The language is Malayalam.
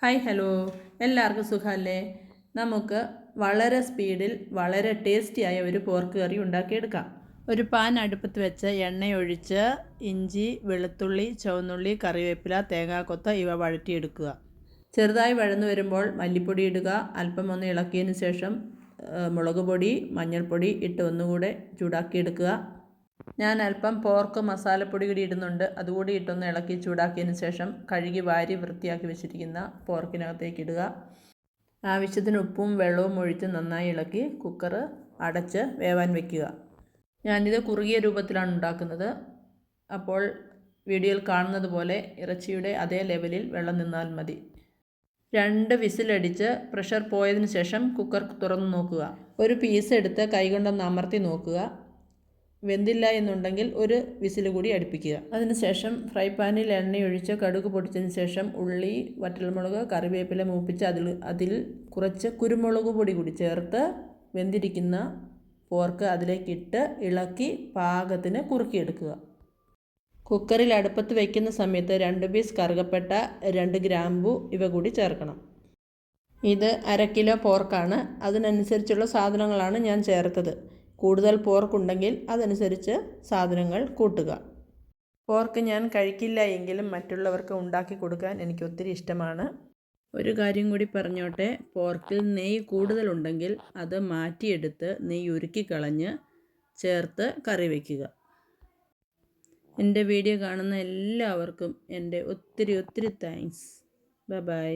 ഹായ് ഹലോ, എല്ലാവർക്കും സുഖമല്ലേ? നമുക്ക് വളരെ സ്പീഡിൽ വളരെ ടേസ്റ്റിയായ ഒരു പോർക്ക് കറി ഉണ്ടാക്കിയെടുക്കാം. ഒരു പാൻ അടുപ്പത്ത് വെച്ച് എണ്ണയൊഴിച്ച് ഇഞ്ചി, വെളുത്തുള്ളി, ചുവന്നുള്ളി, കറിവേപ്പില, തേങ്ങാക്കൊത്ത് ഇവ വഴറ്റിയെടുക്കുക. ചെറുതായി വഴന്നു വരുമ്പോൾ മല്ലിപ്പൊടി ഇടുക. അല്പം ഒന്ന് ഇളക്കിയതിന് ശേഷം മുളക് പൊടി, മഞ്ഞൾപ്പൊടി ഇട്ട് ഒന്നുകൂടെ ചൂടാക്കിയെടുക്കുക. ഞാൻ അല്പം പോർക്ക് മസാലപ്പൊടി കൂടി ഇടുന്നുണ്ട്. അതുകൂടി ഇട്ടൊന്ന് ഇളക്കി ചൂടാക്കിയതിന് ശേഷം കഴുകി വാരി വൃത്തിയാക്കി വെച്ചിരിക്കുന്ന പോർക്കിനകത്തേക്ക് ഇടുക. ആവശ്യത്തിന് ഉപ്പും വെള്ളവും ഒഴിച്ച് നന്നായി ഇളക്കി കുക്കർ അടച്ച് വേവാൻ വയ്ക്കുക. ഞാനിത് കുറുകിയ രൂപത്തിലാണ് ഉണ്ടാക്കുന്നത്. അപ്പോൾ വീഡിയോയിൽ കാണുന്നത് പോലെ ഇറച്ചിയുടെ അതേ ലെവലിൽ വെള്ളം നിന്നാൽ മതി. 2 വിസിലടിച്ച് പ്രഷർ പോയതിന് ശേഷം കുക്കർ തുറന്ന് നോക്കുക. ഒരു പീസ് എടുത്ത് കൈകൊണ്ടൊന്ന് അമർത്തി നോക്കുക. വെന്തില്ല എന്നുണ്ടെങ്കിൽ ഒരു വിസിൽ കൂടി അടുപ്പിക്കുക. അതിനുശേഷം ഫ്രൈ പാനിൽ എണ്ണയൊഴിച്ച് കടുക് പൊടിച്ചതിന് ശേഷം ഉള്ളി, വറ്റൽമുളക്, കറിവേപ്പില മൂപ്പിച്ച് അതിൽ കുറച്ച് കുരുമുളക് പൊടി കൂടി ചേർത്ത് വെന്തിരിക്കുന്ന പോർക്ക് അതിലേക്കിട്ട് ഇളക്കി പാകത്തിന് കുറുക്കിയെടുക്കുക. കുക്കറിൽ അടുപ്പത്ത് വയ്ക്കുന്ന സമയത്ത് 2 പീസ് കറുകപ്പട്ട, 2 ഗ്രാമ്പു ഇവ കൂടി ചേർക്കണം. ഇത് 1/2 കിലോ പോർക്കാണ്. അതിനനുസരിച്ചുള്ള സാധനങ്ങളാണ് ഞാൻ ചേർത്തത്. കൂടുതൽ പോർക്കുണ്ടെങ്കിൽ അതനുസരിച്ച് സാധനങ്ങൾ കൂട്ടുക. പോർക്ക് ഞാൻ കഴിക്കില്ല എങ്കിലും മറ്റുള്ളവർക്ക് ഉണ്ടാക്കി കൊടുക്കാൻ എനിക്ക് ഒത്തിരി ഇഷ്ടമാണ്. ഒരു കാര്യം കൂടി പറഞ്ഞോട്ടെ, പോർക്കിൽ നെയ്യ് കൂടുതലുണ്ടെങ്കിൽ അത് മാറ്റിയെടുത്ത് നെയ്യ് ഉരുക്കിക്കളഞ്ഞ് ചേർത്ത് കറി വയ്ക്കുക. എൻ്റെ വീഡിയോ കാണുന്ന എല്ലാവർക്കും എൻ്റെ ഒത്തിരി താങ്ക്സ്. ബൈ.